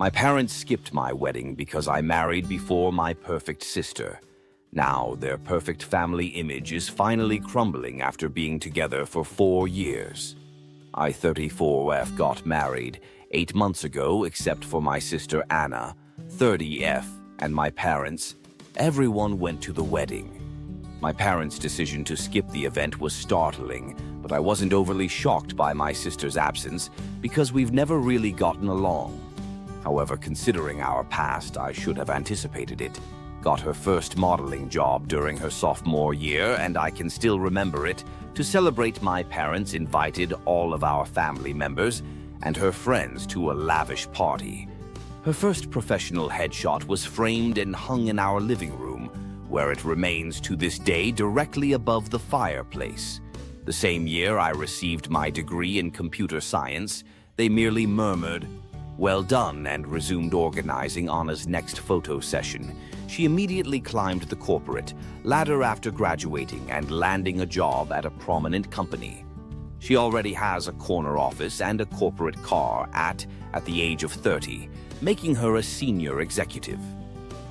My parents skipped my wedding because I married before my perfect sister. Now, their perfect family image is finally crumbling after being together for 4 years. I, 34F, got married 8 months ago, except for my sister Anna, 30F, and my parents. Everyone went to the wedding. My parents' decision to skip the event was startling, but I wasn't overly shocked by my sister's absence because we've never really gotten along. However, considering our past, I should have anticipated it. Got her first modeling job during her sophomore year, and I can still remember it. To celebrate, my parents invited all of our family members and her friends to a lavish party. Her first professional headshot was framed and hung in our living room, where it remains to this day directly above the fireplace. The same year I received my degree in computer science, they merely murmured, "Well done," and resumed organizing Anna's next photo session. She immediately climbed the corporate ladder after graduating and landing a job at a prominent company. She already has a corner office and a corporate car at the age of 30, making her a senior executive.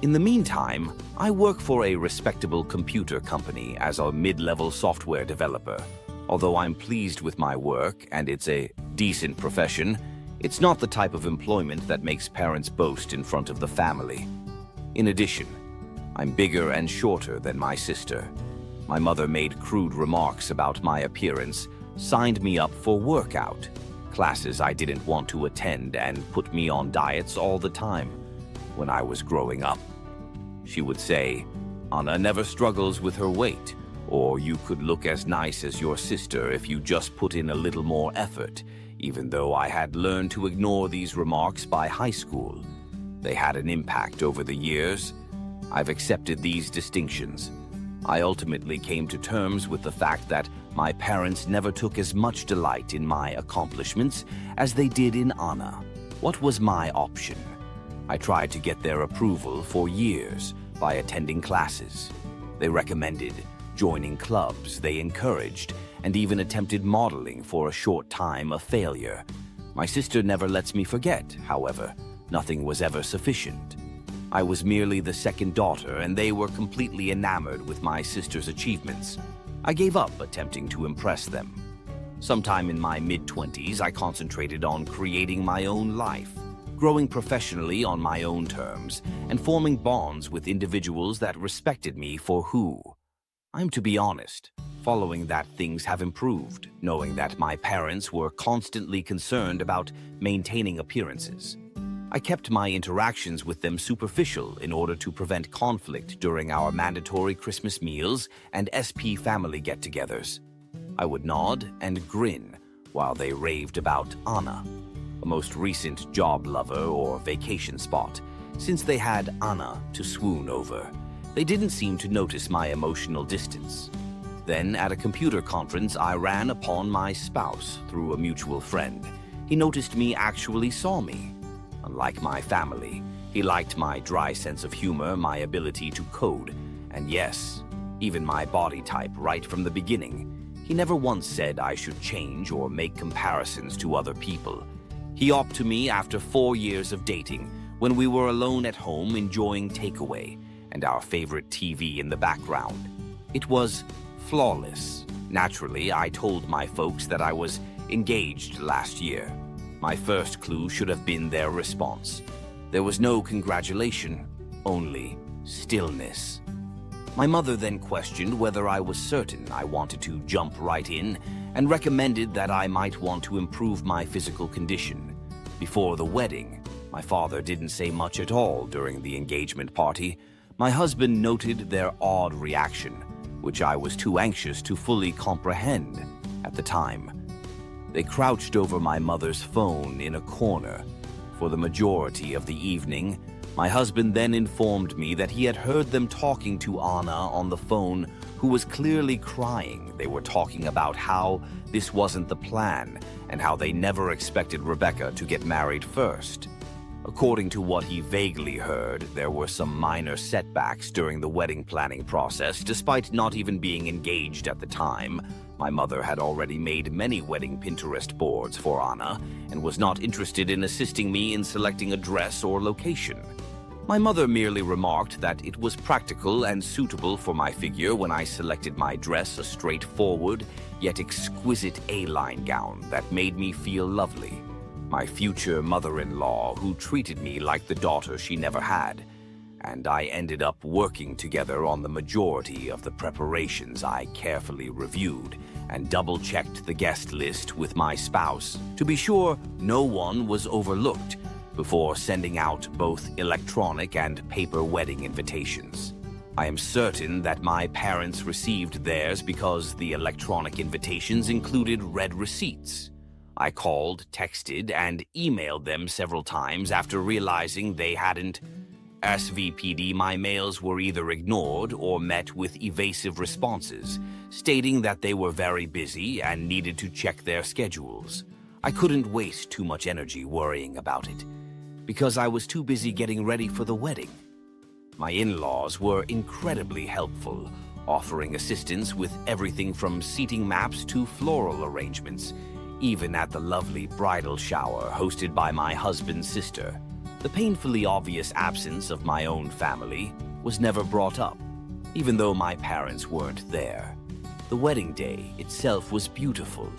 In the meantime, I work for a respectable computer company as a mid-level software developer. Although I'm pleased with my work and it's a decent profession, it's not the type of employment that makes parents boast in front of the family. In addition, I'm bigger and shorter than my sister. My mother made crude remarks about my appearance, signed me up for workout classes I didn't want to attend, and put me on diets all the time. When I was growing up, she would say, "Anna never struggles with her weight," or "You could look as nice as your sister if you just put in a little more effort," even though I had learned to ignore these remarks by high school. They had an impact over the years. I've accepted these distinctions. I ultimately came to terms with the fact that my parents never took as much delight in my accomplishments as they did in Anna. What was my option? I tried to get their approval for years by attending classes. They recommended joining clubs, they encouraged, and even attempted modeling for a short time, a failure. My sister never lets me forget, however. Nothing was ever sufficient. I was merely the second daughter, and they were completely enamored with my sister's achievements. I gave up attempting to impress them. Sometime in my mid-20s, I concentrated on creating my own life, growing professionally on my own terms, and forming bonds with individuals that respected me for who I'm. To be honest, following that, things have improved, knowing that my parents were constantly concerned about maintaining appearances. I kept my interactions with them superficial in order to prevent conflict during our mandatory Christmas meals and SP family get-togethers. I would nod and grin while they raved about Anna, a most recent job lover or vacation spot, since they had Anna to swoon over. They didn't seem to notice my emotional distance. Then, at a computer conference, I ran upon my spouse through a mutual friend. He noticed me, actually saw me. Unlike my family, he liked my dry sense of humor, my ability to code, and yes, even my body type right from the beginning. He never once said I should change or make comparisons to other people. He opted to me after 4 years of dating, when we were alone at home enjoying takeaway and our favorite TV in the background. It was flawless. Naturally, I told my folks that I was engaged last year. My first clue should have been their response. There was no congratulation, only stillness. My mother then questioned whether I was certain I wanted to jump right in and recommended that I might want to improve my physical condition. Before the wedding, my father didn't say much at all during the engagement party. My husband noted their odd reaction, which I was too anxious to fully comprehend at the time. They crouched over my mother's phone in a corner for the majority of the evening. My husband then informed me that he had heard them talking to Anna on the phone, who was clearly crying. They were talking about how this wasn't the plan and how they never expected Rebecca to get married first. According to what he vaguely heard, there were some minor setbacks during the wedding planning process, despite not even being engaged at the time. My mother had already made many wedding Pinterest boards for Anna and was not interested in assisting me in selecting a dress or location. My mother merely remarked that it was practical and suitable for my figure when I selected my dress, a straightforward yet exquisite A-line gown that made me feel lovely. My future mother-in-law, who treated me like the daughter she never had, and I ended up working together on the majority of the preparations. I carefully reviewed and double-checked the guest list with my spouse to be sure no one was overlooked before sending out both electronic and paper wedding invitations. I am certain that my parents received theirs because the electronic invitations included red receipts. I called, texted, and emailed them several times after realizing they hadn't. SVPD, my mails were either ignored or met with evasive responses, stating that they were very busy and needed to check their schedules. I couldn't waste too much energy worrying about it, because I was too busy getting ready for the wedding. My in-laws were incredibly helpful, offering assistance with everything from seating maps to floral arrangements, even at the lovely bridal shower hosted by my husband's sister. The painfully obvious absence of my own family was never brought up, even though my parents weren't there. The wedding day itself was beautiful.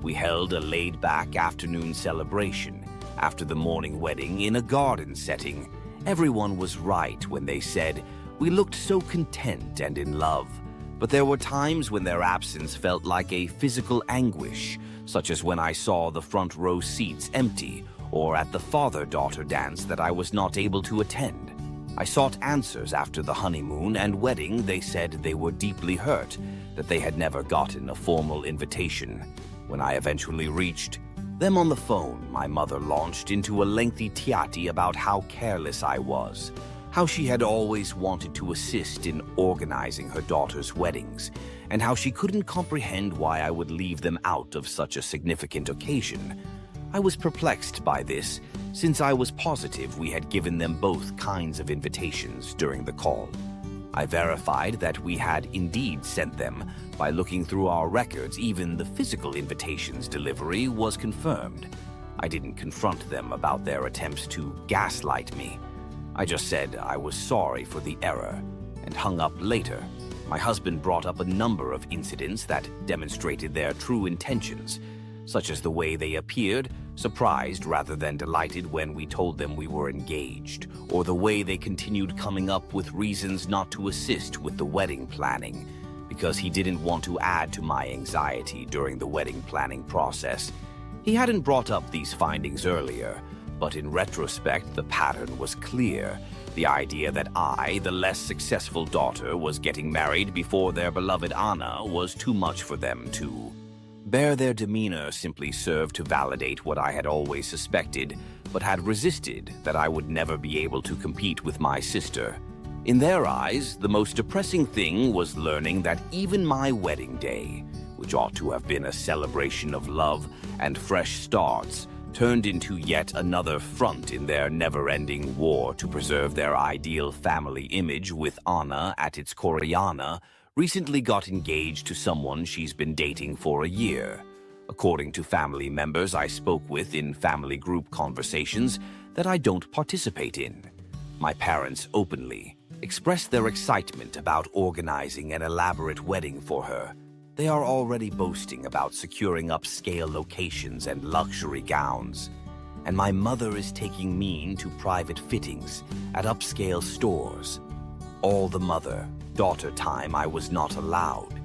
We held a laid-back afternoon celebration after the morning wedding in a garden setting. Everyone was right when they said we looked so content and in love, but there were times when their absence felt like a physical anguish, such as when I saw the front row seats empty or at the father-daughter dance that I was not able to attend. I sought answers after the honeymoon and wedding. They said they were deeply hurt that they had never gotten a formal invitation. When I eventually reached them on the phone, my mother launched into a lengthy tiati about how careless I was, how she had always wanted to assist in organizing her daughter's weddings, and how she couldn't comprehend why I would leave them out of such a significant occasion. I was perplexed by this, since I was positive we had given them both kinds of invitations during the call. I verified that we had indeed sent them by looking through our records. Even the physical invitation's delivery was confirmed. I didn't confront them about their attempts to gaslight me. I just said I was sorry for the error and hung up later. My husband brought up a number of incidents that demonstrated their true intentions, such as the way they appeared surprised rather than delighted when we told them we were engaged, or the way they continued coming up with reasons not to assist with the wedding planning because he didn't want to add to my anxiety during the wedding planning process. He hadn't brought up these findings earlier, but in retrospect, the pattern was clear. The idea that I, the less successful daughter, was getting married before their beloved Anna was too much for them to bear. Their demeanor simply served to validate what I had always suspected, but had resisted, that I would never be able to compete with my sister. In their eyes, the most depressing thing was learning that even my wedding day, which ought to have been a celebration of love and fresh starts, turned into yet another front in their never-ending war to preserve their ideal family image. With Anna at its core, Anna recently got engaged to someone she's been dating for a year. According to family members I spoke with in family group conversations that I don't participate in, my parents openly expressed their excitement about organizing an elaborate wedding for her. They are already boasting about securing upscale locations and luxury gowns. And my mother is taking me to private fittings at upscale stores. All the mother-daughter time I was not allowed.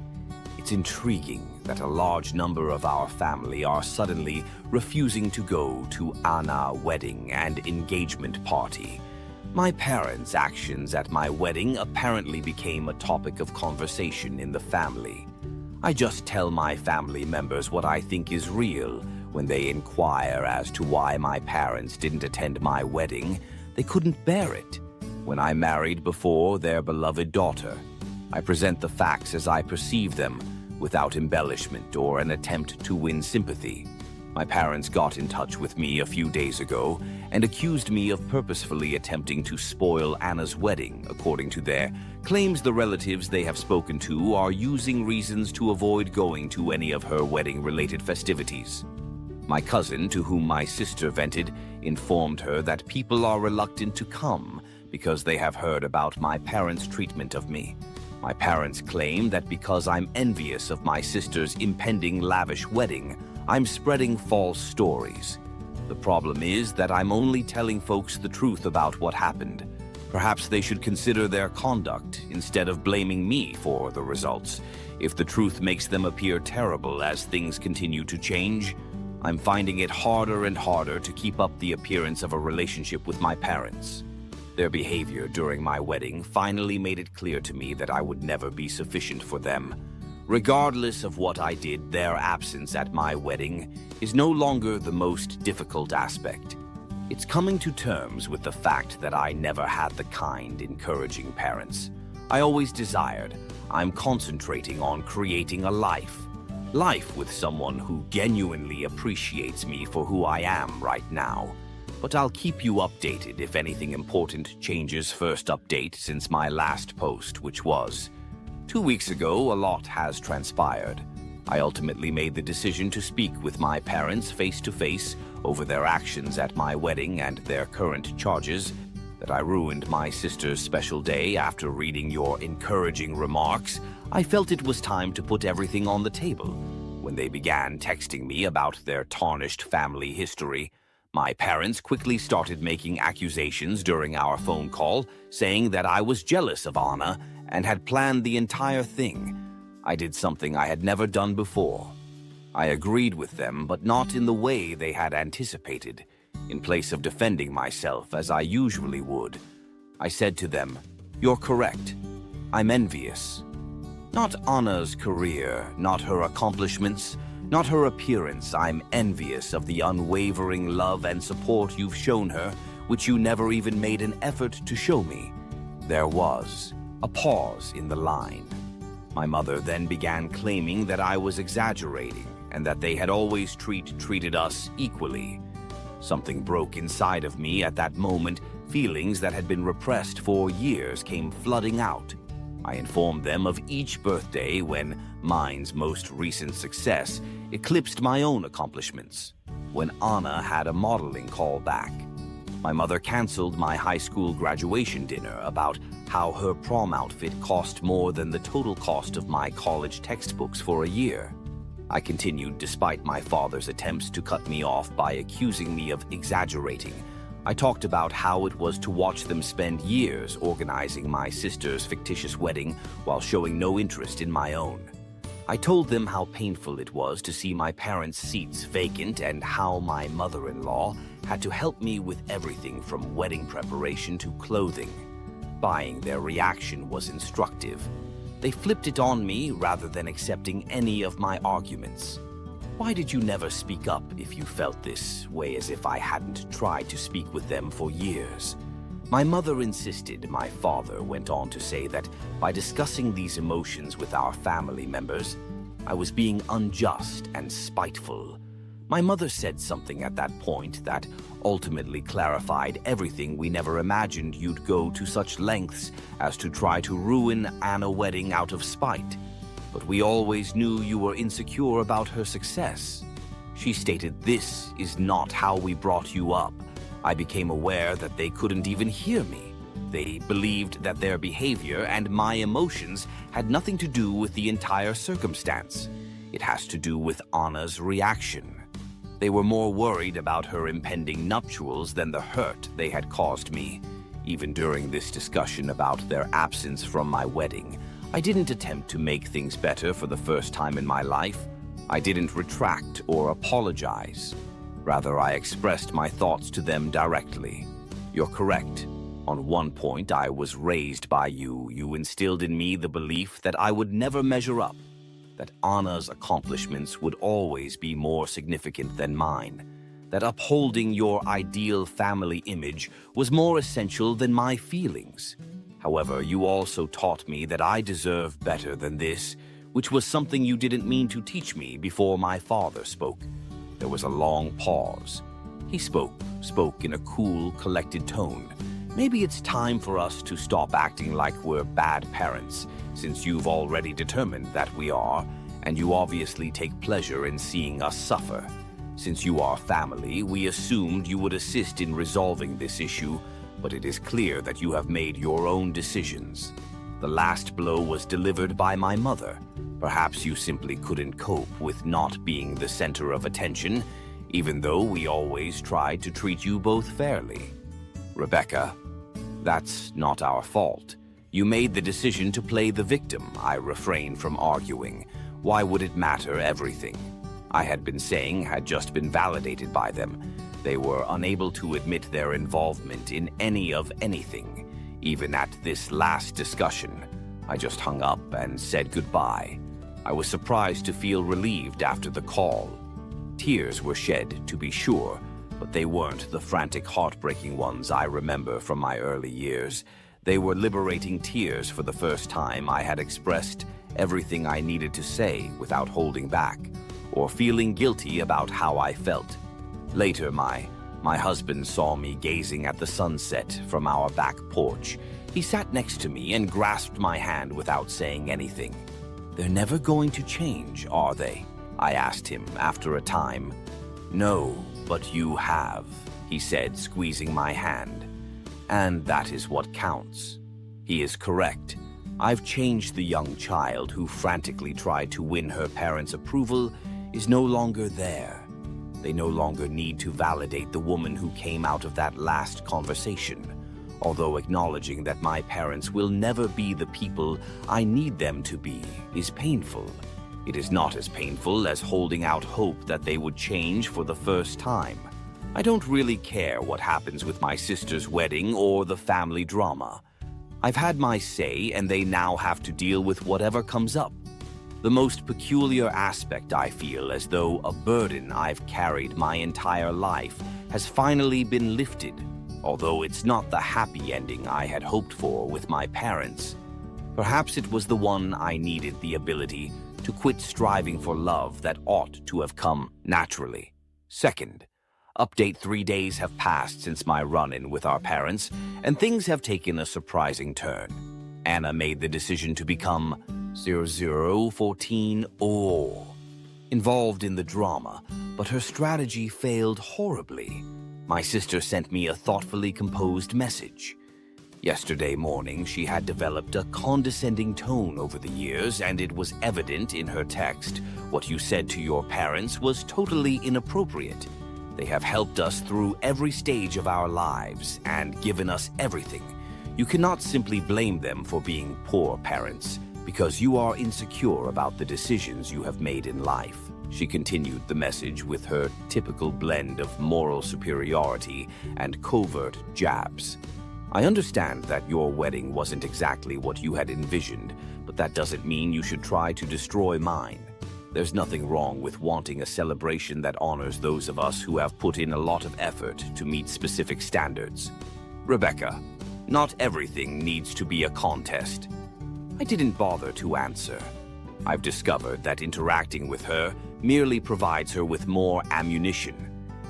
It's intriguing that a large number of our family are suddenly refusing to go to Anna's wedding and engagement party. My parents' actions at my wedding apparently became a topic of conversation in the family. I just tell my family members what I think is real. When they inquire as to why my parents didn't attend my wedding, they couldn't bear it. When I married before their beloved daughter, I present the facts as I perceive them, without embellishment or an attempt to win sympathy. My parents got in touch with me a few days ago and accused me of purposefully attempting to spoil Anna's wedding. According to their claims, the relatives they have spoken to are using reasons to avoid going to any of her wedding-related festivities. My cousin, to whom my sister vented, informed her that people are reluctant to come because they have heard about my parents' treatment of me. My parents claim that because I'm envious of my sister's impending lavish wedding, I'm spreading false stories. The problem is that I'm only telling folks the truth about what happened. Perhaps they should consider their conduct instead of blaming me for the results. If the truth makes them appear terrible as things continue to change, I'm finding it harder and harder to keep up the appearance of a relationship with my parents. Their behavior during my wedding finally made it clear to me that I would never be sufficient for them. Regardless of what I did, their absence at my wedding is no longer the most difficult aspect. It's coming to terms with the fact that I never had the kind, encouraging parents I always desired. I'm concentrating on creating a life with someone who genuinely appreciates me for who I am right now. But I'll keep you updated if anything important changes. First update since my last post, which was 2 weeks ago. A lot has transpired. I ultimately made the decision to speak with my parents face to face over their actions at my wedding and their current charges that I ruined my sister's special day. After reading your encouraging remarks, I felt it was time to put everything on the table. When they began texting me about their tarnished family history, my parents quickly started making accusations during our phone call, saying that I was jealous of Anna and had planned the entire thing. I did something I had never done before. I agreed with them, but not in the way they had anticipated. In place of defending myself as I usually would, I said to them, "You're correct. I'm envious. Not Anna's career, not her accomplishments, not her appearance. I'm envious of the unwavering love and support you've shown her, which you never even made an effort to show me." There was a pause in the line. My mother then began claiming that I was exaggerating and that they had always treated us equally. Something broke inside of me at that moment. Feelings that had been repressed for years came flooding out. I informed them of each birthday when mine's most recent success eclipsed my own accomplishments. When Anna had a modeling call back, my mother canceled my high school graduation dinner about how her prom outfit cost more than the total cost of my college textbooks for a year. I continued despite my father's attempts to cut me off by accusing me of exaggerating. I talked about how it was to watch them spend years organizing my sister's fictitious wedding while showing no interest in my own. I told them how painful it was to see my parents' seats vacant and how my mother-in-law had to help me with everything from wedding preparation to clothing. Buying their reaction was instructive. They flipped it on me rather than accepting any of my arguments. Why did you never speak up if you felt this way, as if I hadn't tried to speak with them for years? My mother insisted. My father went on to say that by discussing these emotions with our family members, I was being unjust and spiteful. My mother said something at that point that ultimately clarified everything. We never imagined you'd go to such lengths as to try to ruin Anna's wedding out of spite. But we always knew you were insecure about her success. She stated, "This is not how we brought you up." I became aware that they couldn't even hear me. They believed that their behavior and my emotions had nothing to do with the entire circumstance. It has to do with Anna's reaction. They were more worried about her impending nuptials than the hurt they had caused me. Even during this discussion about their absence from my wedding, I didn't attempt to make things better for the first time in my life. I didn't retract or apologize. Rather, I expressed my thoughts to them directly. You're correct. On one point, I was raised by you. You instilled in me the belief that I would never measure up, that Anna's accomplishments would always be more significant than mine, that upholding your ideal family image was more essential than my feelings. However, you also taught me that I deserve better than this, which was something you didn't mean to teach me before my father spoke. There was a long pause. He spoke in a cool, collected tone. Maybe it's time for us to stop acting like we're bad parents, since you've already determined that we are, and you obviously take pleasure in seeing us suffer. Since you are family, we assumed you would assist in resolving this issue, but it is clear that you have made your own decisions. The last blow was delivered by my mother. Perhaps you simply couldn't cope with not being the center of attention, even though we always tried to treat you both fairly. Rebecca, that's not our fault. You made the decision to play the victim. I refrained from arguing. Why would it matter? Everything I had been saying had just been validated by them. They were unable to admit their involvement in any of anything. Even at this last discussion, I just hung up and said goodbye. I was surprised to feel relieved after the call. Tears were shed, to be sure, but they weren't the frantic, heartbreaking ones I remember from my early years. They were liberating tears. For the first time, I had expressed everything I needed to say without holding back, or feeling guilty about how I felt. Later, my husband saw me gazing at the sunset from our back porch. He sat next to me and grasped my hand without saying anything. "They're never going to change, are they?" I asked him after a time. "No, but you have," he said, squeezing my hand. "And that is what counts." He is correct. I've changed. The young child who frantically tried to win her parents' approval is no longer there. They no longer need to validate the woman who came out of that last conversation. Although acknowledging that my parents will never be the people I need them to be is painful, it is not as painful as holding out hope that they would change for the first time. I don't really care what happens with my sister's wedding or the family drama. I've had my say, and they now have to deal with whatever comes up. The most peculiar aspect, I feel as though a burden I've carried my entire life has finally been lifted, although it's not the happy ending I had hoped for with my parents. Perhaps it was the one I needed, the ability to quit striving for love that ought to have come naturally. Second, update: 3 days have passed since my run-in with our parents, and things have taken a surprising turn. Anna made the decision to become 0014 involved in the drama, but her strategy failed horribly. My sister sent me a thoughtfully composed message. Yesterday morning, she had developed a condescending tone over the years, and it was evident in her text. What you said to your parents was totally inappropriate. They have helped us through every stage of our lives and given us everything. You cannot simply blame them for being poor parents, because you are insecure about the decisions you have made in life. She continued the message with her typical blend of moral superiority and covert jabs. I understand that your wedding wasn't exactly what you had envisioned, but that doesn't mean you should try to destroy mine. There's nothing wrong with wanting a celebration that honors those of us who have put in a lot of effort to meet specific standards. Rebecca, not everything needs to be a contest. I didn't bother to answer. I've discovered that interacting with her merely provides her with more ammunition.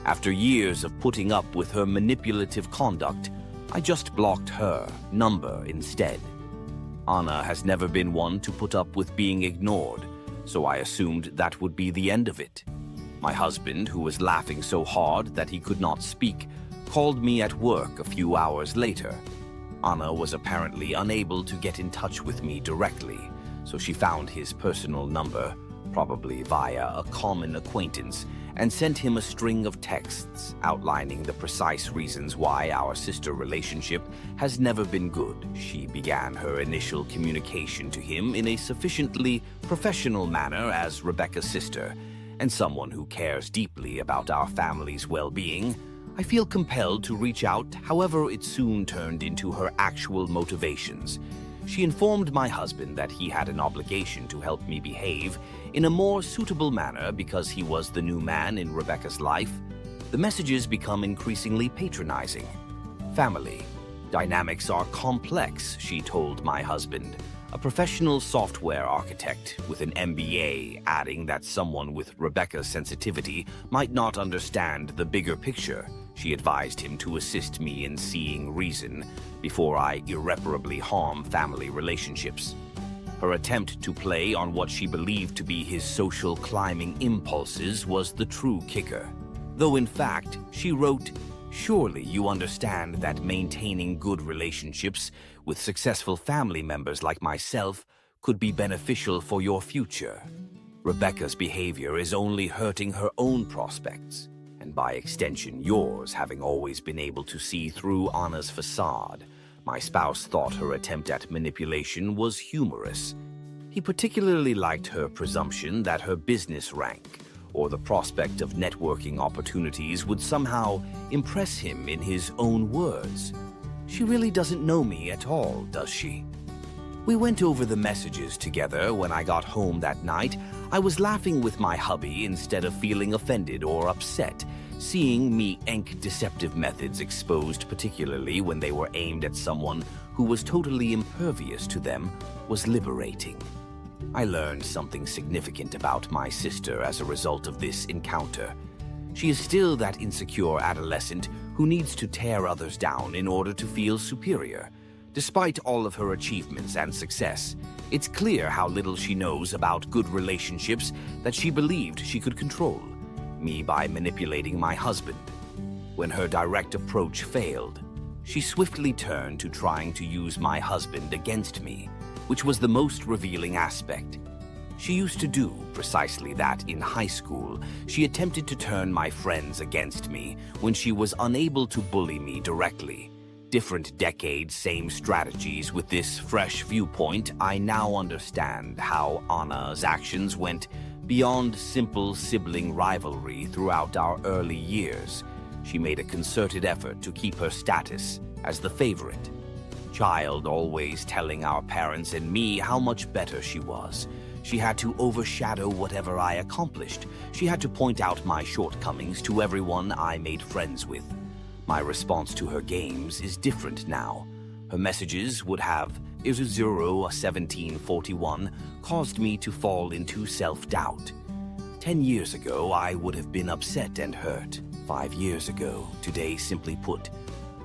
After years of putting up with her manipulative conduct, I just blocked her number instead. Anna has never been one to put up with being ignored, so I assumed that would be the end of it. My husband, who was laughing so hard that he could not speak, called me at work a few hours later. Anna was apparently unable to get in touch with me directly, so she found his personal number, probably via a common acquaintance, and sent him a string of texts outlining the precise reasons why our sister relationship has never been good. She began her initial communication to him in a sufficiently professional manner as Rebecca's sister and someone who cares deeply about our family's well-being. I feel compelled to reach out, however, it soon turned into her actual motivations. She informed my husband that he had an obligation to help me behave in a more suitable manner because he was the new man in Rebecca's life. The messages become increasingly patronizing. Family dynamics are complex, she told my husband. a professional software architect with an MBA, adding that someone with Rebecca's sensitivity might not understand the bigger picture. She advised him to assist me in seeing reason before I irreparably harm family relationships. Her attempt to play on what she believed to be his social climbing impulses was the true kicker. Though in fact, she wrote, "Surely you understand that maintaining good relationships with successful family members like myself could be beneficial for your future. Rebecca's behavior is only hurting her own prospects, and by extension yours, having always been able to see through Anna's facade." My spouse thought her attempt at manipulation was humorous. He particularly liked her presumption that her business rank or the prospect of networking opportunities would somehow impress him in his own words. She really doesn't know me at all, does she? We went over the messages together when I got home that night. I was laughing with my hubby instead of feeling offended or upset. Seeing me ink deceptive methods exposed, particularly when they were aimed at someone who was totally impervious to them, was liberating. I learned something significant about my sister as a result of this encounter. She is still that insecure adolescent who needs to tear others down in order to feel superior. Despite all of her achievements and success, it's clear how little she knows about good relationships that she believed she could control. Me by manipulating my husband. When her direct approach failed, she swiftly turned to trying to use my husband against me, which was the most revealing aspect. She used to do precisely that in high school. She attempted to turn my friends against me when she was unable to bully me directly. Different decades, same strategies. With this fresh viewpoint, I now understand how Anna's actions went beyond simple sibling rivalry throughout our early years. She made a concerted effort to keep her status as the favorite child, always telling our parents and me how much better she was. She had to overshadow whatever I accomplished. She had to point out my shortcomings to everyone I made friends with. My response to her games is different now. Her messages would have is a 1741 caused me to fall into self-doubt. 10 years ago, I would have been upset and hurt. 5 years ago, today, simply put,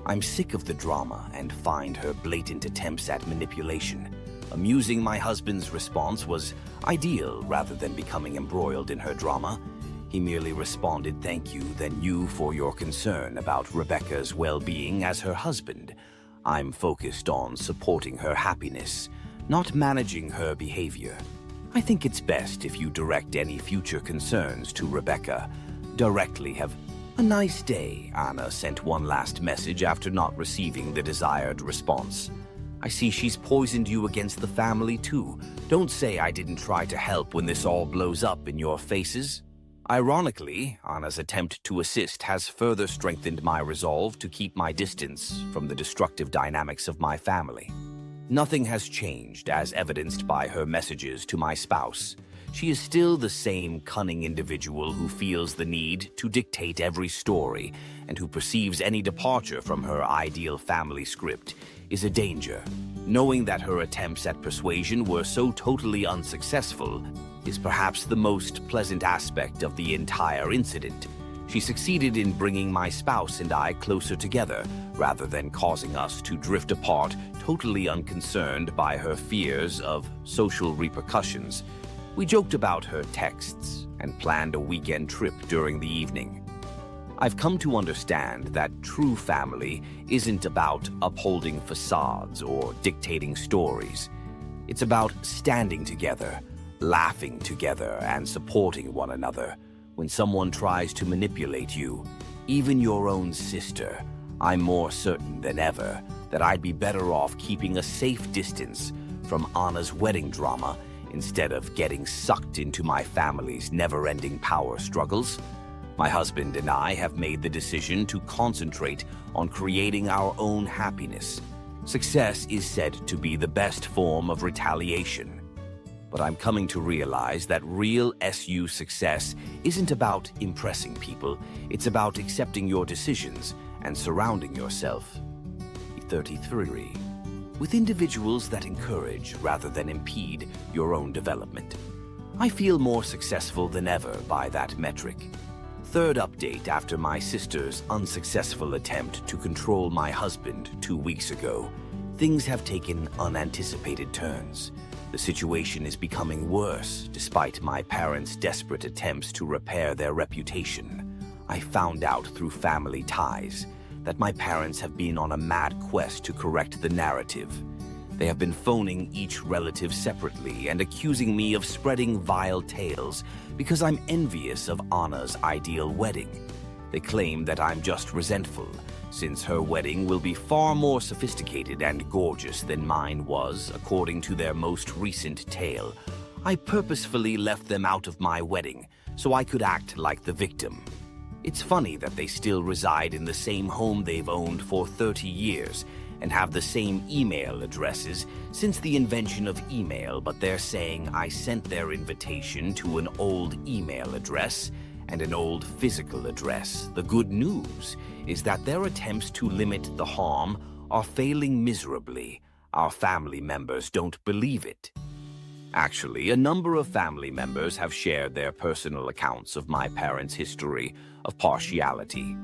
I'm sick of the drama and find her blatant attempts at manipulation. Amusing my husband's response was ideal rather than becoming embroiled in her drama. He merely responded, "Thank you, then you for your concern about Rebecca's well-being as her husband. I'm focused on supporting her happiness, not managing her behavior. I think it's best if you direct any future concerns to Rebecca directly. Have a nice day." Anna sent one last message after not receiving the desired response. "I see she's poisoned you against the family too. Don't say I didn't try to help when this all blows up in your faces." Ironically, Anna's attempt to assist has further strengthened my resolve to keep my distance from the destructive dynamics of my family. Nothing has changed, as evidenced by her messages to my spouse. She is still the same cunning individual who feels the need to dictate every story and who perceives any departure from her ideal family script is a danger. Knowing that her attempts at persuasion were so totally unsuccessful is perhaps the most pleasant aspect of the entire incident. She succeeded in bringing my spouse and I closer together, rather than causing us to drift apart, totally unconcerned by her fears of social repercussions. We joked about her texts and planned a weekend trip during the evening. I've come to understand that true family isn't about upholding facades or dictating stories. It's about standing together, laughing together, and supporting one another. When someone tries to manipulate you, even your own sister, I'm more certain than ever that I'd be better off keeping a safe distance from Anna's wedding drama instead of getting sucked into my family's never-ending power struggles. My husband and I have made the decision to concentrate on creating our own happiness. Success is said to be the best form of retaliation. But I'm coming to realize that real SU success isn't about impressing people. It's about accepting your decisions and surrounding yourself. 33. with individuals that encourage rather than impede your own development. I feel more successful than ever by that metric. Third update after my sister's unsuccessful attempt to control my husband 2 weeks ago. Things have taken unanticipated turns. The situation is becoming worse despite my parents' desperate attempts to repair their reputation. I found out through family ties that my parents have been on a mad quest to correct the narrative. They have been phoning each relative separately and accusing me of spreading vile tales because I'm envious of Anna's ideal wedding. They claim that I'm just resentful, since her wedding will be far more sophisticated and gorgeous than mine was, according to their most recent tale. I purposefully left them out of my wedding so I could act like the victim. It's funny that they still reside in the same home they've owned for 30 years and have the same email addresses since the invention of email, but they're saying I sent their invitation to an old email address and an old physical address. The good news is that their attempts to limit the harm are failing miserably. Our family members don't believe it. Actually, a number of family members have shared their personal accounts of my parents' history of partiality.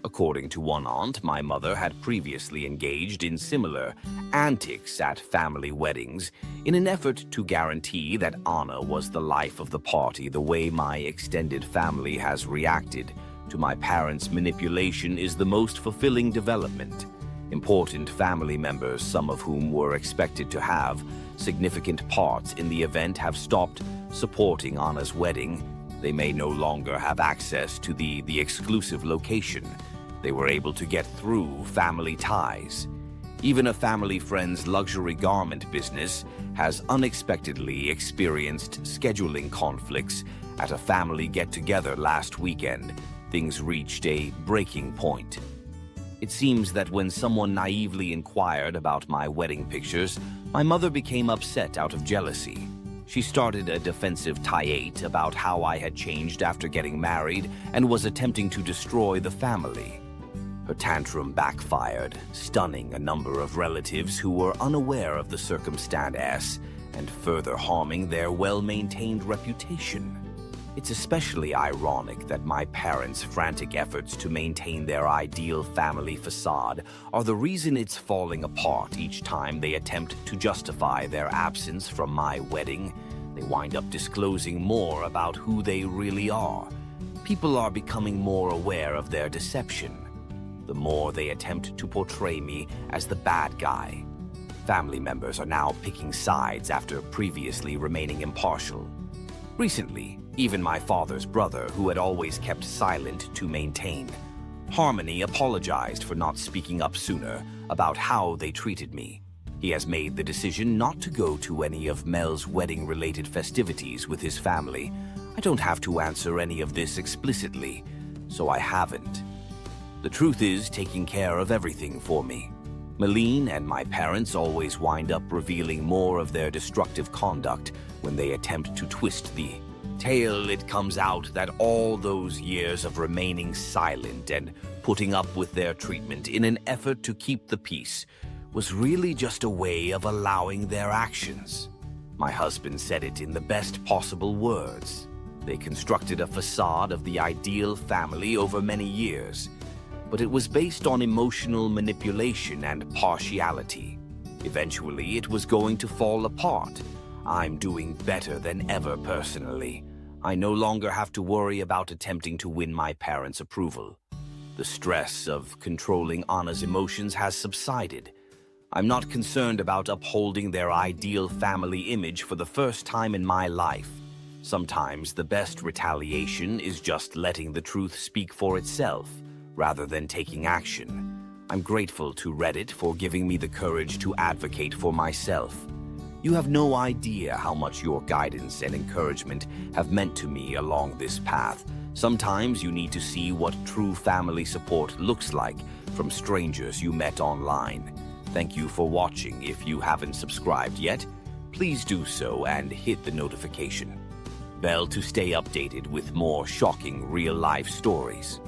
According to one aunt, my mother had previously engaged in similar antics at family weddings in an effort to guarantee that Anna was the life of the party. The way my extended family has reacted to my parents' manipulation is the most fulfilling development. Important family members, some of whom were expected to have significant parts in the event, have stopped supporting Anna's wedding. They may no longer have access to the exclusive location. They were able to get through family ties. Even a family friend's luxury garment business has unexpectedly experienced scheduling conflicts. At a family get-together last weekend, things reached a breaking point. It seems that when someone naively inquired about my wedding pictures, my mother became upset out of jealousy. She started a defensive tirade about how I had changed after getting married and was attempting to destroy the family. Her tantrum backfired, stunning a number of relatives who were unaware of the circumstance and further harming their well-maintained reputation. It's especially ironic that my parents' frantic efforts to maintain their ideal family facade are the reason it's falling apart each time they attempt to justify their absence from my wedding. They wind up disclosing more about who they really are. People are becoming more aware of their deception. The more they attempt to portray me as the bad guy. Family members are now picking sides after previously remaining impartial. Recently, even my father's brother, who had always kept silent to maintain harmony, apologized for not speaking up sooner about how they treated me. He has made the decision not to go to any of Mel's wedding-related festivities with his family. I don't have to answer any of this explicitly, so I haven't. The truth is taking care of everything for me. Meline and my parents always wind up revealing more of their destructive conduct when they attempt to twist the tale. It comes out that all those years of remaining silent and putting up with their treatment in an effort to keep the peace was really just a way of allowing their actions. My husband said it in the best possible words. They constructed a facade of the ideal family over many years, but it was based on emotional manipulation and partiality. Eventually, it was going to fall apart. I'm doing better than ever personally. I no longer have to worry about attempting to win my parents' approval. The stress of controlling Anna's emotions has subsided. I'm not concerned about upholding their ideal family image for the first time in my life. Sometimes the best retaliation is just letting the truth speak for itself, rather than taking action. I'm grateful to Reddit for giving me the courage to advocate for myself. You have no idea how much your guidance and encouragement have meant to me along this path. Sometimes you need to see what true family support looks like from strangers you met online. Thank you for watching. If you haven't subscribed yet, please do so and hit the notification bell to stay updated with more shocking real-life stories.